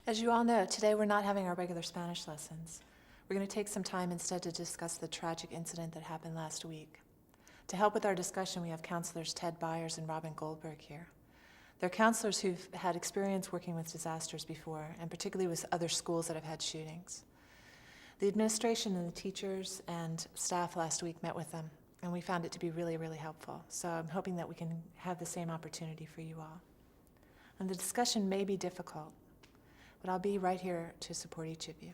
As you all know, today we're not having our regular Spanish lessons. We're going to take some time instead to discuss the tragic incident that happened last week. To help with our discussion, we have counselors Ted Byers and Robin Goldberg here. They're counselors who've had experience working with disasters before, and particularly with other schools that have had shootings. The administration and the teachers and staff last week met with them, and we found it to be really, really helpful. So I'm hoping that we can have the same opportunity for you all. And the discussion may be difficult, but I'll be right here to support each of you.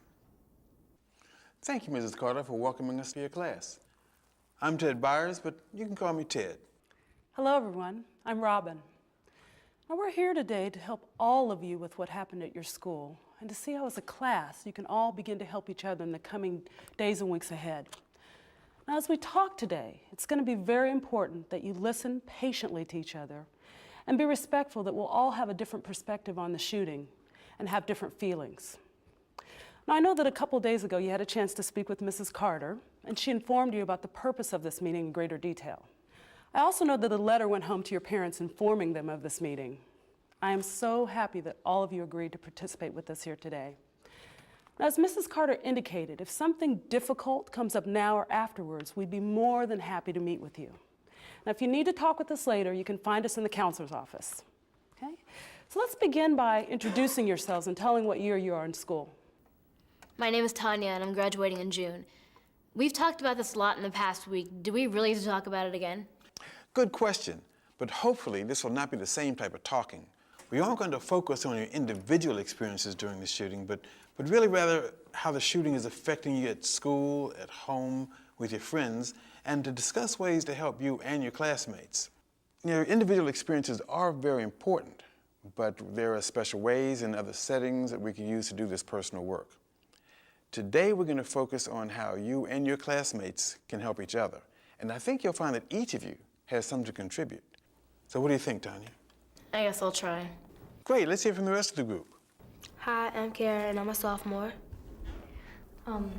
Thank you, Mrs. Carter, for welcoming us to your class. I'm Ted Byers, but you can call me Ted. Hello, everyone. I'm Robin. Now, we're here today to help all of you with what happened at your school and to see how, as a class, you can all begin to help each other in the coming days and weeks ahead. Now, as we talk today, it's going to be very important that you listen patiently to each other and be respectful that we'll all have a different perspective on the shooting and have different feelings. Now, I know that a couple days ago you had a chance to speak with Mrs. Carter, and she informed you about the purpose of this meeting in greater detail. I also know that a letter went home to your parents informing them of this meeting. I am so happy that all of you agreed to participate with us here today. Now, as Mrs. Carter indicated, if something difficult comes up now or afterwards, we'd be more than happy to meet with you. Now, if you need to talk with us later, you can find us in the counselor's office. Okay? So let's begin by introducing yourselves and telling what year you are in school. My name is Tanya, and I'm graduating in June. We've talked about this a lot in the past week. Do we really need to talk about it again? Good question, but hopefully this will not be the same type of talking. We aren't going to focus on your individual experiences during the shooting, but really rather how the shooting is affecting you at school, at home, with your friends, and to discuss ways to help you and your classmates. Your individual experiences are very important, but there are special ways and other settings that we can use to do this personal work. Today, we're going to focus on how you and your classmates can help each other. And I think you'll find that each of you has something to contribute. So what do you think, Tanya? I guess I'll try. Great, let's hear from the rest of the group. Hi, I'm Kara, and I'm a sophomore. I'm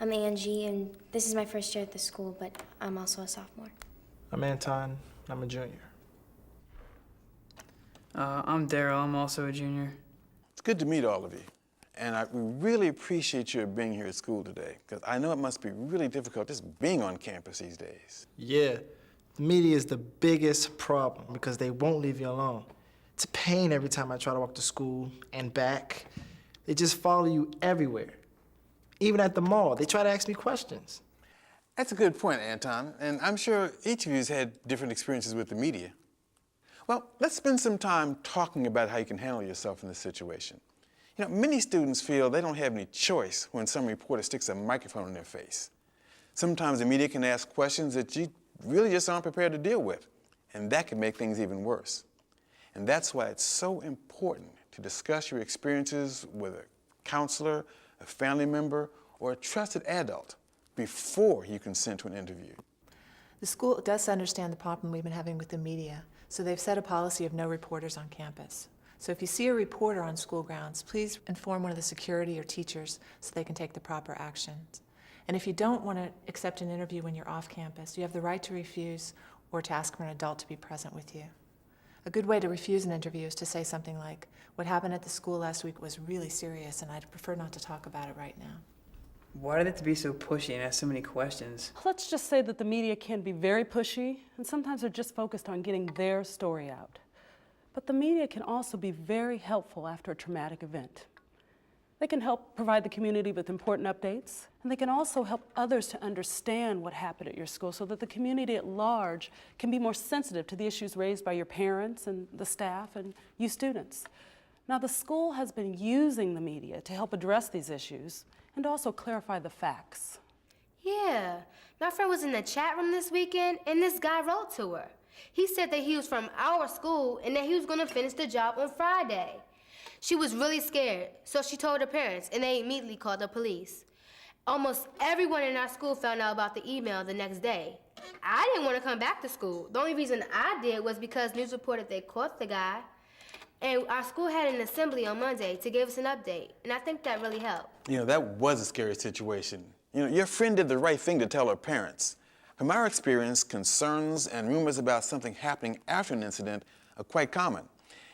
Angie, and this is my first year at the school, but I'm also a sophomore. I'm Anton. I'm a junior. I'm Daryl. I'm also a junior. It's good to meet all of you. And we really appreciate your being here at school today, because I know it must be really difficult just being on campus these days. Yeah, the media is the biggest problem because they won't leave you alone. It's a pain every time I try to walk to school and back. They just follow you everywhere. Even at the mall, they try to ask me questions. That's a good point, Anton, and I'm sure each of you has had different experiences with the media. Well, let's spend some time talking about how you can handle yourself in this situation. You know, many students feel they don't have any choice when some reporter sticks a microphone in their face. Sometimes the media can ask questions that you really just aren't prepared to deal with, and that can make things even worse. And that's why it's so important to discuss your experiences with a counselor, a family member, or a trusted adult before you consent to an interview. The school does understand the problem we've been having with the media, so they've set a policy of no reporters on campus. So if you see a reporter on school grounds, please inform one of the security or teachers so they can take the proper actions. And if you don't want to accept an interview when you're off campus, you have the right to refuse or to ask for an adult to be present with you. A good way to refuse an interview is to say something like, "What happened at the school last week was really serious, and I'd prefer not to talk about it right now." Why do they have to be so pushy and ask so many questions? Let's just say that the media can be very pushy, and sometimes they're just focused on getting their story out. But the media can also be very helpful after a traumatic event. They can help provide the community with important updates, and they can also help others to understand what happened at your school so that the community at large can be more sensitive to the issues raised by your parents and the staff and you students. Now, the school has been using the media to help address these issues and also clarify the facts. Yeah, my friend was in the chat room this weekend, and this guy wrote to her. He said that he was from our school and that he was going to finish the job on Friday. She was really scared, so she told her parents, and they immediately called the police. Almost everyone in our school found out about the email the next day. I didn't want to come back to school. The only reason I did was because news reported they caught the guy. And our school had an assembly on Monday to give us an update, and I think that really helped. You know, that was a scary situation. You know, your friend did the right thing to tell her parents. From our experience, concerns and rumors about something happening after an incident are quite common.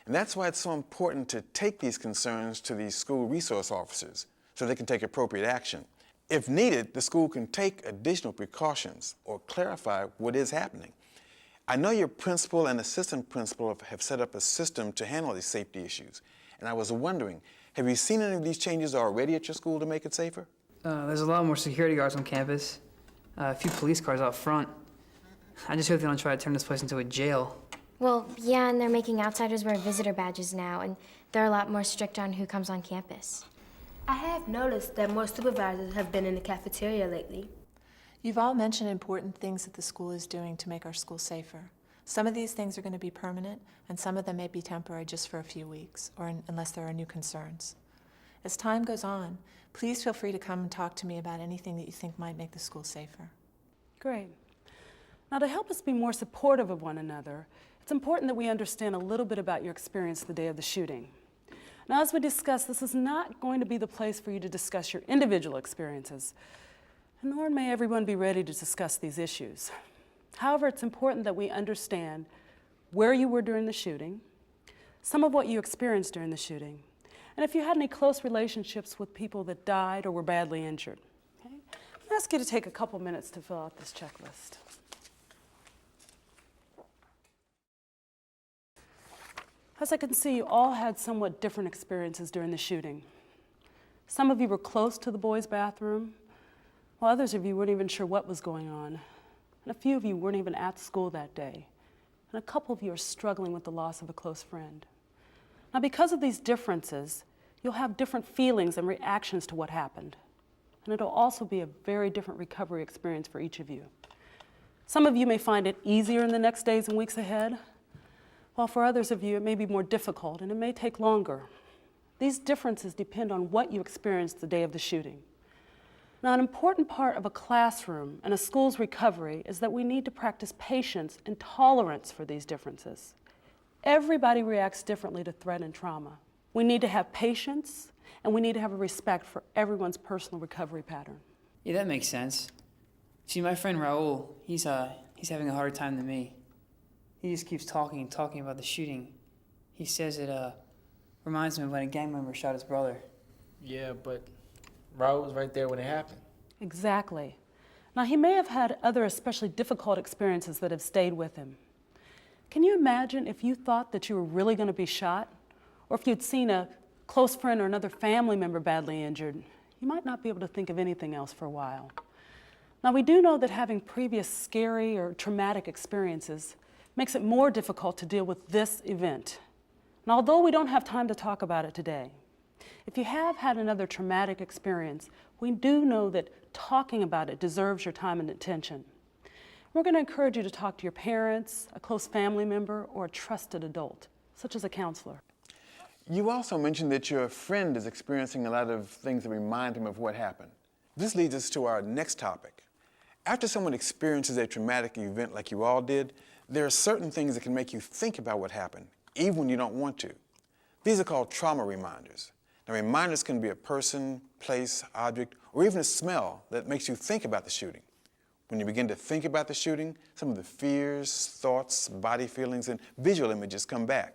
And that's why it's so important to take these concerns to these school resource officers so they can take appropriate action. If needed, the school can take additional precautions or clarify what is happening. I know your principal and assistant principal have set up a system to handle these safety issues. And I was wondering, have you seen any of these changes already at your school to make it safer? There's a lot more security guards on campus, a few police cars out front. I just hope they don't try to turn this place into a jail. Well, yeah, and they're making outsiders wear visitor badges now, and they're a lot more strict on who comes on campus. I have noticed that more supervisors have been in the cafeteria lately. You've all mentioned important things that the school is doing to make our school safer. Some of these things are going to be permanent, and some of them may be temporary just for a few weeks, or unless there are new concerns. As time goes on, please feel free to come and talk to me about anything that you think might make the school safer. Great. Now, to help us be more supportive of one another, it's important that we understand a little bit about your experience the day of the shooting. Now, as we discussed, this is not going to be the place for you to discuss your individual experiences, and nor may everyone be ready to discuss these issues. However, it's important that we understand where you were during the shooting, some of what you experienced during the shooting, and if you had any close relationships with people that died or were badly injured. Okay? I'll ask you to take a couple minutes to fill out this checklist. As I can see, you all had somewhat different experiences during the shooting. Some of you were close to the boys' bathroom, while others of you weren't even sure what was going on. And a few of you weren't even at school that day. And a couple of you are struggling with the loss of a close friend. Now, because of these differences, you'll have different feelings and reactions to what happened. And it'll also be a very different recovery experience for each of you. Some of you may find it easier in the next days and weeks ahead, while for others of you, it may be more difficult and it may take longer. These differences depend on what you experienced the day of the shooting. Now, an important part of a classroom and a school's recovery is that we need to practice patience and tolerance for these differences. Everybody reacts differently to threat and trauma. We need to have patience and we need to have a respect for everyone's personal recovery pattern. Yeah, that makes sense. See, my friend Raul, he's having a harder time than me. He just keeps talking and talking about the shooting. He says it reminds him of when a gang member shot his brother. Yeah, but Raul was right there when it happened. Exactly. Now, he may have had other especially difficult experiences that have stayed with him. Can you imagine if you thought that you were really going to be shot? Or if you'd seen a close friend or another family member badly injured? You might not be able to think of anything else for a while. Now, we do know that having previous scary or traumatic experiences makes it more difficult to deal with this event. And although we don't have time to talk about it today, if you have had another traumatic experience, we do know that talking about it deserves your time and attention. We're going to encourage you to talk to your parents, a close family member, or a trusted adult, such as a counselor. You also mentioned that your friend is experiencing a lot of things that remind him of what happened. This leads us to our next topic. After someone experiences a traumatic event like you all did, there are certain things that can make you think about what happened, even when you don't want to. These are called trauma reminders. Now, reminders can be a person, place, object, or even a smell that makes you think about the shooting. When you begin to think about the shooting, some of the fears, thoughts, body feelings, and visual images come back.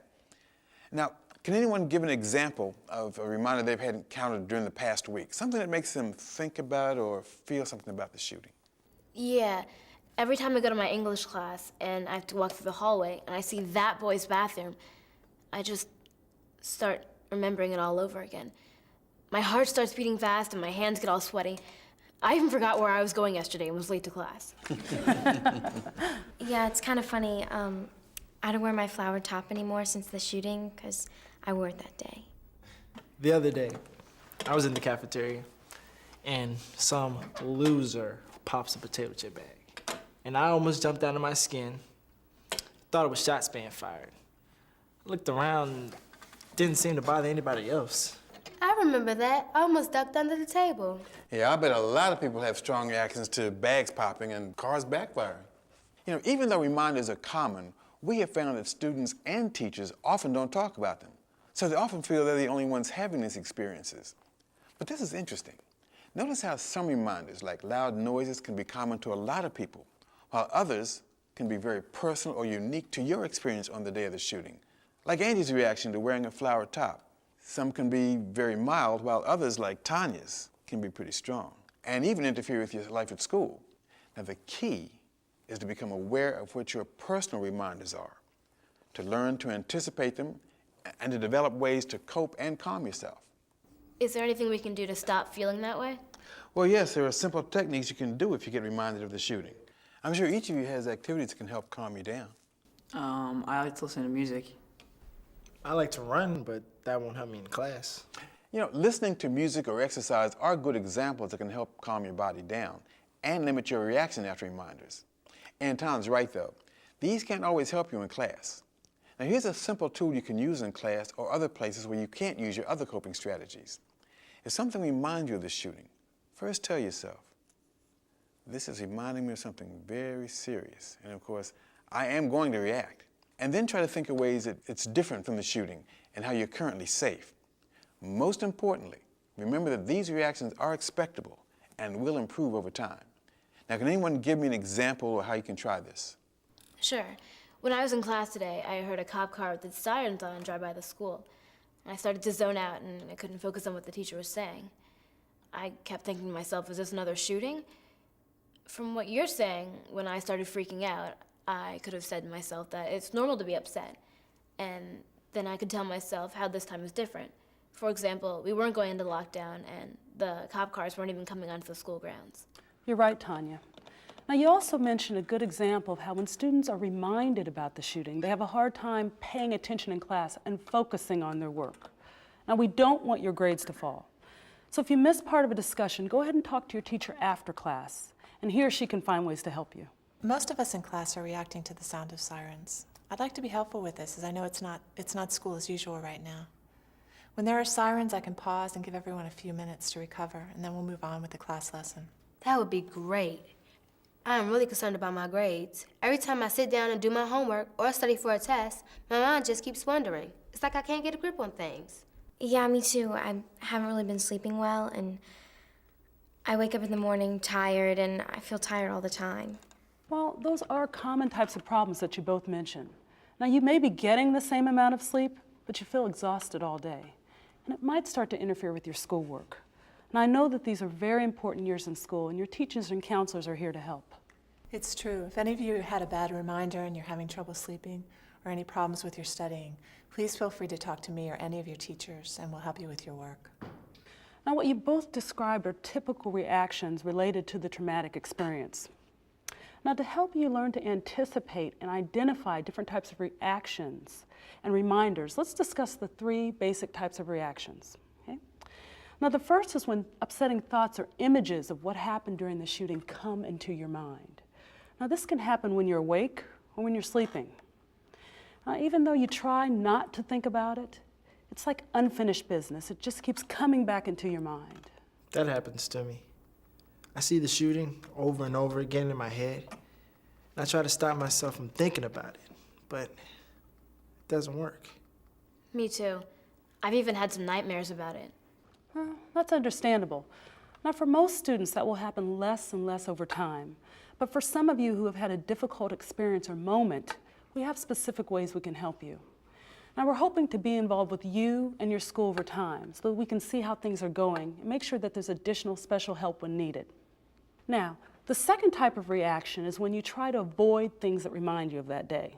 Now, can anyone give an example of a reminder they've had encountered during the past week? Something that makes them think about or feel something about the shooting? Yeah, every time I go to my English class and I have to walk through the hallway and I see that boy's bathroom, I just start remembering it all over again. My heart starts beating fast and my hands get all sweaty. I even forgot where I was going yesterday and was late to class. Yeah, it's kind of funny. I don't wear my flowered top anymore since the shooting because I wore it that day. The other day, I was in the cafeteria, and some loser pops a potato chip bag. And I almost jumped out of my skin. Thought it was shots being fired. Looked around, and didn't seem to bother anybody else. I remember that. I almost ducked under the table. Yeah, I bet a lot of people have strong reactions to bags popping and cars backfiring. You know, even though reminders are common, we have found that students and teachers often don't talk about them. So they often feel they're the only ones having these experiences. But this is interesting. Notice how some reminders, like loud noises, can be common to a lot of people, while others can be very personal or unique to your experience on the day of the shooting. Like Angie's reaction to wearing a flower top. Some can be very mild, while others, like Tanya's, can be pretty strong and even interfere with your life at school. Now, the key is to become aware of what your personal reminders are, to learn to anticipate them, and to develop ways to cope and calm yourself. Is there anything we can do to stop feeling that way? Well, yes, there are simple techniques you can do if you get reminded of the shooting. I'm sure each of you has activities that can help calm you down. I like to listen to music. I like to run, but that won't help me in class. You know, listening to music or exercise are good examples that can help calm your body down and limit your reaction after reminders. And Tom's right, though. These can't always help you in class. Now, here's a simple tool you can use in class or other places where you can't use your other coping strategies. If something reminds you of the shooting, first tell yourself, this is reminding me of something very serious. And of course, I am going to react. And then try to think of ways that it's different from the shooting and how you're currently safe. Most importantly, remember that these reactions are expectable and will improve over time. Now, can anyone give me an example of how you can try this? Sure. When I was in class today, I heard a cop car with its sirens on drive by the school. I started to zone out and I couldn't focus on what the teacher was saying. I kept thinking to myself, is this another shooting? From what you're saying, when I started freaking out, I could have said to myself that it's normal to be upset. And then I could tell myself how this time is different. For example, we weren't going into lockdown and the cop cars weren't even coming onto the school grounds. You're right, Tanya. Now, you also mentioned a good example of how when students are reminded about the shooting, they have a hard time paying attention in class and focusing on their work. Now, we don't want your grades to fall. So if you miss part of a discussion, go ahead and talk to your teacher after class, and he or she can find ways to help you. Most of us in class are reacting to the sound of sirens. I'd like to be helpful with this, as I know it's not school as usual right now. When there are sirens, I can pause and give everyone a few minutes to recover, and then we'll move on with the class lesson. That would be great. I am really concerned about my grades. Every time I sit down and do my homework or study for a test, my mind just keeps wandering. It's like I can't get a grip on things. Yeah, me too. I haven't really been sleeping well, and I wake up in the morning tired, and I feel tired all the time. Well, those are common types of problems that you both mentioned. Now, you may be getting the same amount of sleep, but you feel exhausted all day, and it might start to interfere with your schoolwork. And I know that these are very important years in school, and your teachers and counselors are here to help. It's true. If any of you had a bad reminder and you're having trouble sleeping or any problems with your studying, please feel free to talk to me or any of your teachers, and we'll help you with your work. Now, what you both described are typical reactions related to the traumatic experience. Now, to help you learn to anticipate and identify different types of reactions and reminders, let's discuss the 3 basic types of reactions. Okay? Now, the first is when upsetting thoughts or images of what happened during the shooting come into your mind. Now, this can happen when you're awake or when you're sleeping. Even though you try not to think about it, it's like unfinished business. It just keeps coming back into your mind. That happens to me. I see the shooting over and over again in my head, and I try to stop myself from thinking about it, but it doesn't work. Me too. I've even had some nightmares about it. Well, that's understandable. Now, for most students, that will happen less and less over time. But for some of you who have had a difficult experience or moment, we have specific ways we can help you. Now, we're hoping to be involved with you and your school over time so that we can see how things are going and make sure that there's additional special help when needed. Now, the second type of reaction is when you try to avoid things that remind you of that day.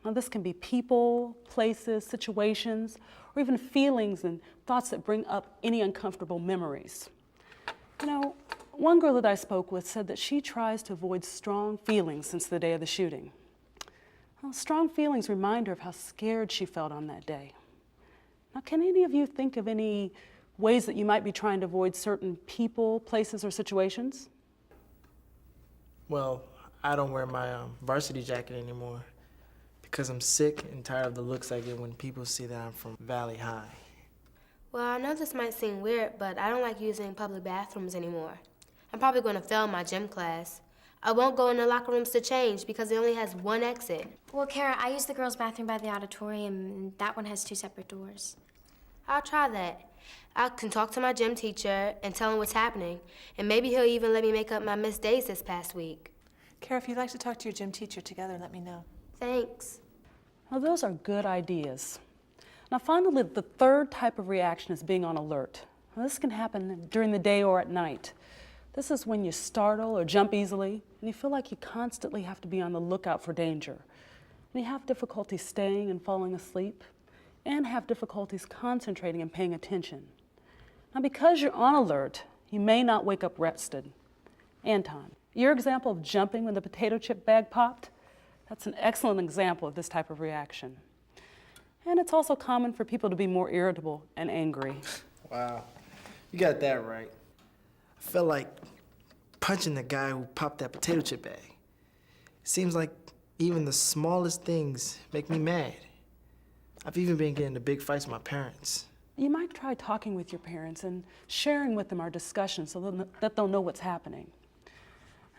Now, this can be people, places, situations, or even feelings and thoughts that bring up any uncomfortable memories. You know, one girl that I spoke with said that she tries to avoid strong feelings since the day of the shooting. Well, strong feelings remind her of how scared she felt on that day. Now, can any of you think of any ways that you might be trying to avoid certain people, places, or situations? Well, I don't wear my varsity jacket anymore because I'm sick and tired of the looks I get when people see that I'm from Valley High. Well, I know this might seem weird, but I don't like using public bathrooms anymore. I'm probably going to fail my gym class. I won't go in the locker rooms to change because it only has one exit. Well, Kara, I use the girls' bathroom by the auditorium, and that one has 2 separate doors. I'll try that. I can talk to my gym teacher and tell him what's happening, and maybe he'll even let me make up my missed days this past week. Kara, if you'd like to talk to your gym teacher together, let me know. Thanks. Well, those are good ideas. Now finally, the third type of reaction is being on alert. Now, this can happen during the day or at night. This is when you startle or jump easily, and you feel like you constantly have to be on the lookout for danger. And you have difficulty staying and falling asleep, and have difficulties concentrating and paying attention. Now because you're on alert, you may not wake up rested. Anton, your example of jumping when the potato chip bag popped, that's an excellent example of this type of reaction. And it's also common for people to be more irritable and angry. Wow, you got that right. I felt like punching the guy who popped that potato chip bag. It seems like even the smallest things make me mad. I've even been getting into big fights with my parents. You might try talking with your parents and sharing with them our discussion so that they'll know what's happening.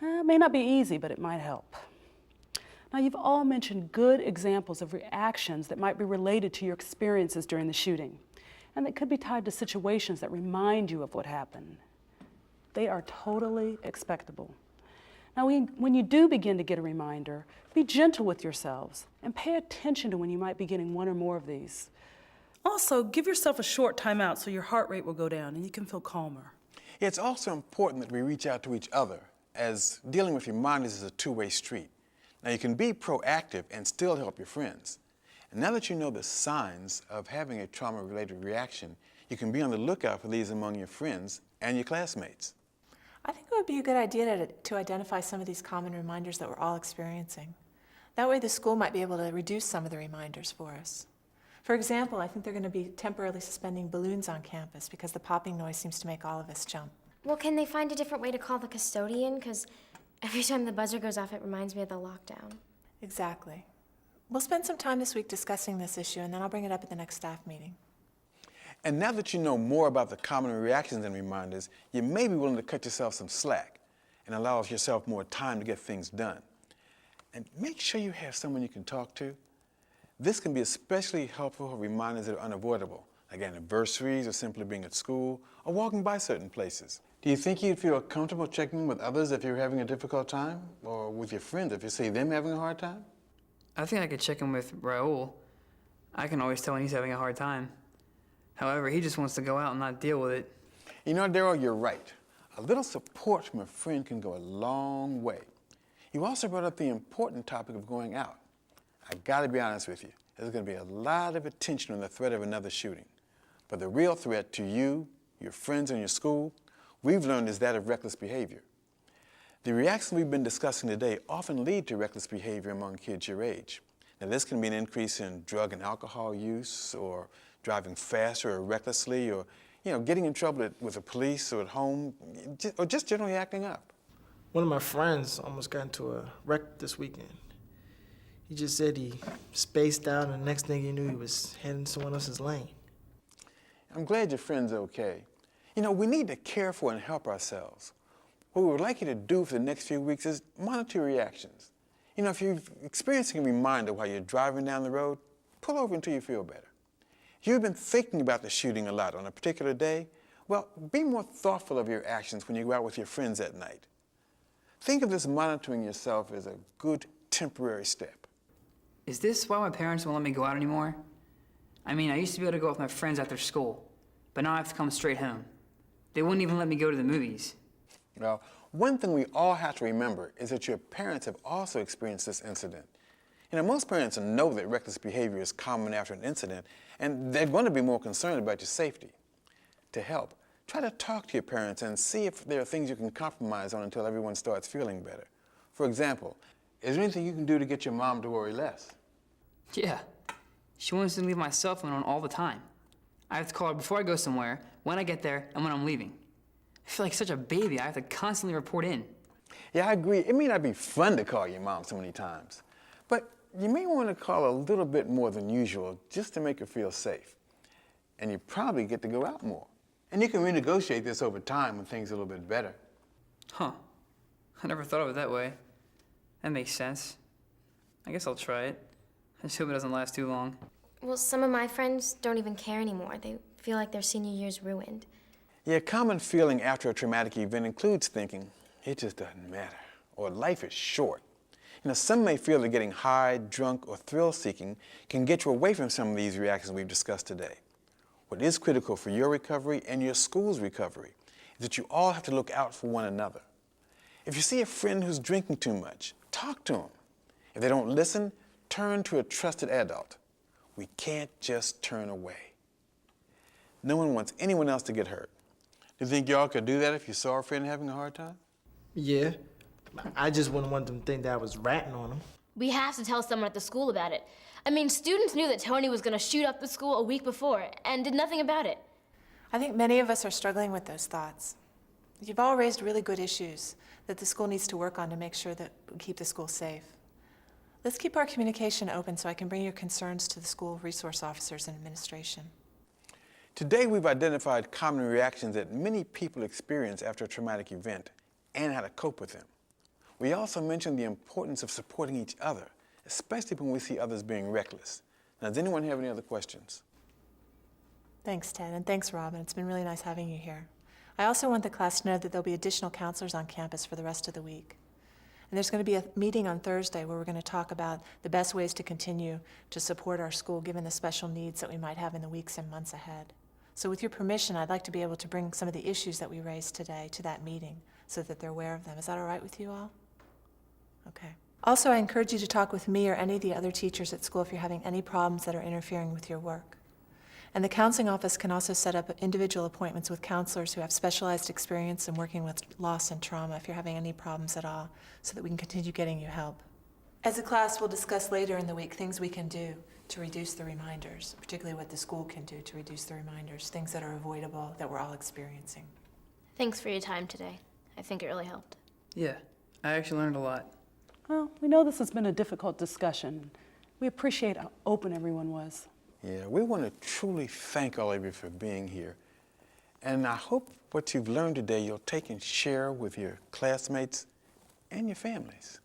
It may not be easy, but it might help. Now, you've all mentioned good examples of reactions that might be related to your experiences during the shooting, and that could be tied to situations that remind you of what happened. They are totally expectable. Now, when you do begin to get a reminder, be gentle with yourselves and pay attention to when you might be getting one or more of these. Also, give yourself a short time out so your heart rate will go down and you can feel calmer. It's also important that we reach out to each other, as dealing with reminders is a two-way street. Now, you can be proactive and still help your friends. And now that you know the signs of having a trauma-related reaction, you can be on the lookout for these among your friends and your classmates. I think it would be a good idea to identify some of these common reminders that we're all experiencing. That way the school might be able to reduce some of the reminders for us. For example, I think they're going to be temporarily suspending balloons on campus because the popping noise seems to make all of us jump. Well, can they find a different way to call the custodian? Because every time the buzzer goes off, it reminds me of the lockdown. Exactly. We'll spend some time this week discussing this issue, and then I'll bring it up at the next staff meeting. And now that you know more about the common reactions and reminders, you may be willing to cut yourself some slack and allow yourself more time to get things done. And make sure you have someone you can talk to. This can be especially helpful for reminders that are unavoidable, like anniversaries or simply being at school or walking by certain places. Do you think you'd feel comfortable checking with others if you're having a difficult time, or with your friends if you see them having a hard time? I think I could check in with Raul. I can always tell when he's having a hard time. However, he just wants to go out and not deal with it. You know, Daryl, you're right. A little support from a friend can go a long way. You also brought up the important topic of going out. I gotta be honest with you, there's gonna be a lot of attention on the threat of another shooting. But the real threat to you, your friends, and your school, we've learned is that of reckless behavior. The reactions we've been discussing today often lead to reckless behavior among kids your age. Now, this can be an increase in drug and alcohol use, or driving faster or recklessly, or getting in trouble with the police or at home, or just generally acting up. One of my friends almost got into a wreck this weekend. He just said he spaced out, and the next thing he knew, he was heading someone else's lane. I'm glad your friend's okay. We need to care for and help ourselves. What we would like you to do for the next few weeks is monitor your reactions. If you're experiencing a reminder while you're driving down the road, pull over until you feel better. If you've been thinking about the shooting a lot on a particular day, well, be more thoughtful of your actions when you go out with your friends at night. Think of this monitoring yourself as a good temporary step. Is this why my parents won't let me go out anymore? I mean, I used to be able to go out with my friends after school, but now I have to come straight home. They wouldn't even let me go to the movies. Well, one thing we all have to remember is that your parents have also experienced this incident. Most parents know that reckless behavior is common after an incident, and they're going to be more concerned about your safety. To help, try to talk to your parents and see if there are things you can compromise on until everyone starts feeling better. For example, is there anything you can do to get your mom to worry less? Yeah. She wants to leave my cell phone on all the time. I have to call her before I go somewhere, when I get there, and when I'm leaving. I feel like such a baby. I have to constantly report in. Yeah, I agree. It may not be fun to call your mom so many times, but you may want to call a little bit more than usual just to make her feel safe. And you probably get to go out more. And you can renegotiate this over time when things are a little bit better. Huh. I never thought of it that way. That makes sense. I guess I'll try it. I just hope it doesn't last too long. Well, some of my friends don't even care anymore. They feel like their senior year's ruined. Yeah, a common feeling after a traumatic event includes thinking, it just doesn't matter, or life is short. Now, some may feel that getting high, drunk, or thrill-seeking can get you away from some of these reactions we've discussed today. What is critical for your recovery and your school's recovery is that you all have to look out for one another. If you see a friend who's drinking too much, talk to them. If they don't listen, turn to a trusted adult. We can't just turn away. No one wants anyone else to get hurt. Do you think y'all could do that if you saw a friend having a hard time? Yeah, I just wouldn't want them to think that I was ratting on them. We have to tell someone at the school about it. I mean, students knew that Tony was gonna shoot up the school a week before and did nothing about it. I think many of us are struggling with those thoughts. You've all raised really good issues that the school needs to work on to make sure that we keep the school safe. Let's keep our communication open so I can bring your concerns to the school resource officers and administration. Today, we've identified common reactions that many people experience after a traumatic event and how to cope with them. We also mentioned the importance of supporting each other, especially when we see others being reckless. Now, does anyone have any other questions? Thanks, Ted, and thanks, Robin. It's been really nice having you here. I also want the class to know that there'll be additional counselors on campus for the rest of the week. And there's going to be a meeting on Thursday where we're going to talk about the best ways to continue to support our school given the special needs that we might have in the weeks and months ahead. So with your permission, I'd like to be able to bring some of the issues that we raised today to that meeting so that they're aware of them. Is that all right with you all? Okay. Also, I encourage you to talk with me or any of the other teachers at school if you're having any problems that are interfering with your work. And the counseling office can also set up individual appointments with counselors who have specialized experience in working with loss and trauma if you're having any problems at all, so that we can continue getting you help. As a class, we'll discuss later in the week things we can do to reduce the reminders, particularly what the school can do to reduce the reminders, things that are avoidable that we're all experiencing. Thanks for your time today. I think it really helped. Yeah, I actually learned a lot. Well, we know this has been a difficult discussion. We appreciate how open everyone was. Yeah, we want to truly thank all of you for being here. And I hope what you've learned today you'll take and share with your classmates and your families.